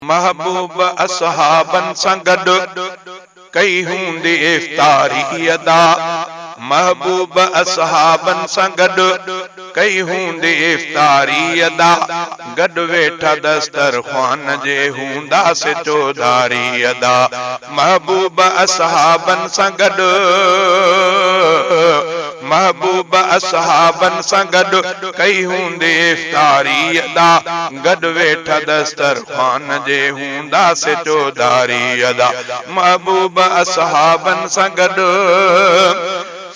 महबूब असहाबन सां गॾु कई हूंदी इफ्तारी अदा। महबूब असहाबन सां गॾु कई हूंदी इफ्तारी अदा। गॾु वेठा दस्तरख़्वान जे हूंदासीं चौधारी अदा। महबूब असहाबन सां गॾु महबूब असहाबन सां गॾु कई हूंदी इफ्तारी अदा। गॾु वेठा दस्तरख़्वान जे हूंदासीं चौधारी अदा। महबूब असहाबन सां गॾु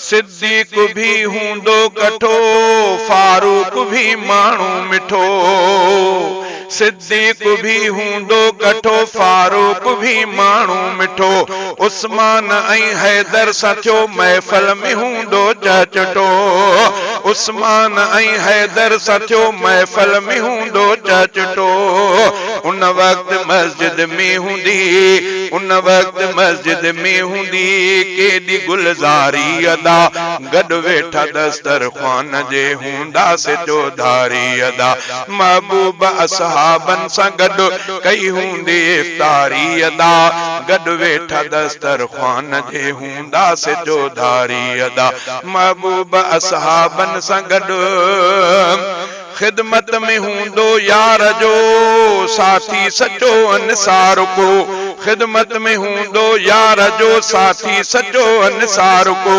सिद्दीक़ भी हूंदो कठो, फारूक भी माण्हू मिठो। सिद्दीक़ भी हूंदो कठो, फारूक भी माण्हू मिठो। उस्मान ऐं हैदर सां थियो महफ़िल में हूंदो चचटो। उस्मान ऐं हैदर सां थियो महफ़िल में हूंदो चचटो। उन वक़्त मस्जिद में हूंदी, उन वक़्त मस्जिद में हूंदी केॾी गुलज़ारी अदा। गॾु वेठा दस्तरख़्वान जे हूंदासीं चौधारी अदा। महबूब असहाबन सां गॾु कई हूंदी इफ्तारी अदा। गॾु वेठा दस्तरख़्वान जे हूंदासीं चौधारी अदा। महबूब असहाबन सां गॾु ख़िदमत में हूंदो यार जो साथी सचो अंसार को। ख़िदमत में हूंदो यार जो साथी सचो अंसार को।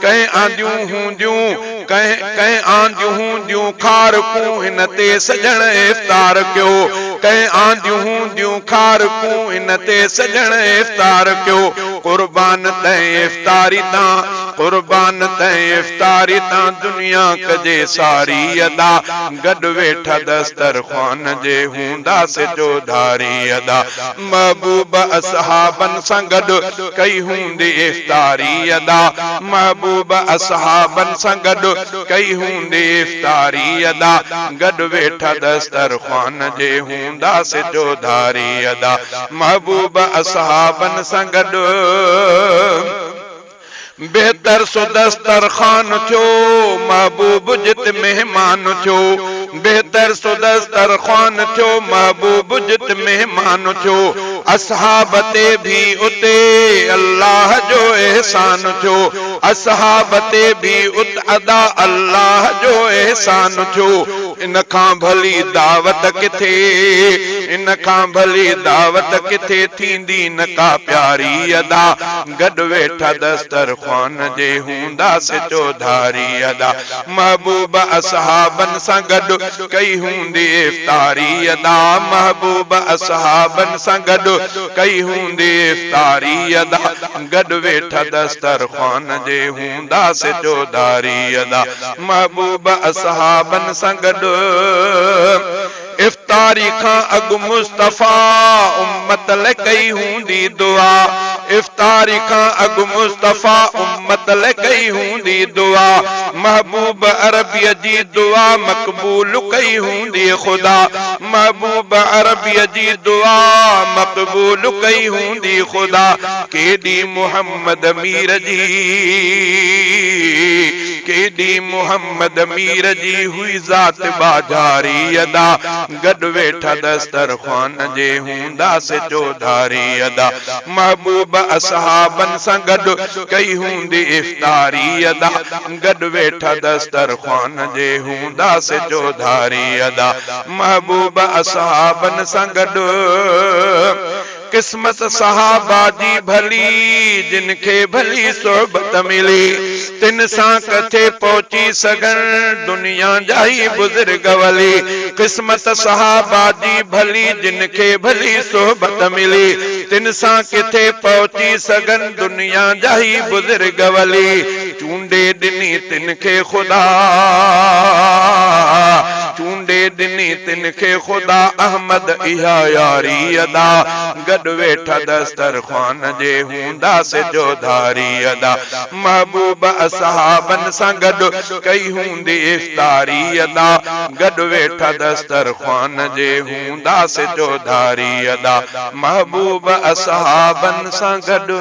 कंहिं आंदियूं हूंदियूं कंहिं आंदियूं हूंदियूं खारकूं हिन ते सजण इफ्तार कयो। कंहिं आंदियूं हूंदियूं खारकूं हिन ते सजण इफ्तार कयो। कुर्बान तंहिं इफ्तारी तां, कुर्बान तंहिं इफ्तारी तां दुनिया कजे सारी अदा। गॾु वेठा दस्तरख़्वान जे हूंदासीं चौधारी अदा। महबूब असहाबन सां गॾु कई हूंदी इफ्तारी अदा। महबूब असहाबन सां गॾु कई हूंदी इफ्तारी अदा। गॾु वेठा दस्तरख़्वान जे हूंदासीं चौधारी अदा। महबूब असहाबन सां गॾु बेहतर सो दस्तरख़्वान थियो, महबूब जित मेहमान थियो। बेहतर सो दस्तरख़्वान थियो, महबूब जित मेहमान थियो। असहाब ते भी उते अल्लाह जो एहसान थियो। असहाब ते भी उत अदा अल्लाह जो एहसान थियो। इन खां भली दावत किथे, इन खां भली दावत किथे थींदी न का प्यारी अदा। गॾु वेठा दस्तरख़्वान जे हूंदासीं चौधारी अदा। महबूब असहाबन सां गॾु कई हूंदी इफ्तारी अदा। महबूब असहाबन सां गॾु कई हूंदी इफ्तारी अदा। गॾु वेठा दस्तरख़्वान जे हूंदासीं चौधारी अदा। महबूब असहाबन सां गॾु इफ्तारी खां अॻु मुस्तफ़ा उम्मत लाइ कई हूंदी दुआ। इफ्तारी खां अॻु मुस्तफ़ा उम्मत लाइ कई हूंदी दुआ। महबूब अरबीअ जी दुआ मक़बूल कई हूंदी ख़ुदा। महबूब अरबीअ जी दुआ मक़बूल कई हूंदी ख़ुदा। केॾी मोहम्मद मीर जी, केॾी मोहम्मद मीर जी हुई ज़ात बाजारी अदा। गॾु वेठा दस्तरख़्वान जे हूंदासीं चौधारी अदा। महबूब असहाबन सां गॾु कई हूंदी इफ्तारी अदा। गॾु वेठा दस्तरख़्वान जे हूंदासीं चौधारी अदा। महबूब असहाबन सां गॾु किस्मत सहाबा जी भली, जिनखे भली सोहबत मिली। तिन सां किथे पहुची सघन दुनिया जा ही बुज़ुर्ग वली। किस्मत सहाबा जी भली, जिनखे भली सोहबत मिली। तिन सां किथे पहुची सघन दुनिया जा ही बुज़ुर्ग वली। चूंडे ॾिनी तिनखे ख़ुदा, चूंडे ॾिनी तिनखे ख़ुदा। अहमद इहा यारी अदा। गॾु वेठा दस्तरख़्वान जे हूंदासीं चौधारी अदा। महबूब असहाबन सां गॾु कई हूंदी इफ्तारी अदा। गॾु वेठा दस्तरख़्वान जे हूंदासीं चौधारी अदा। महबूब असहाबन सां गॾु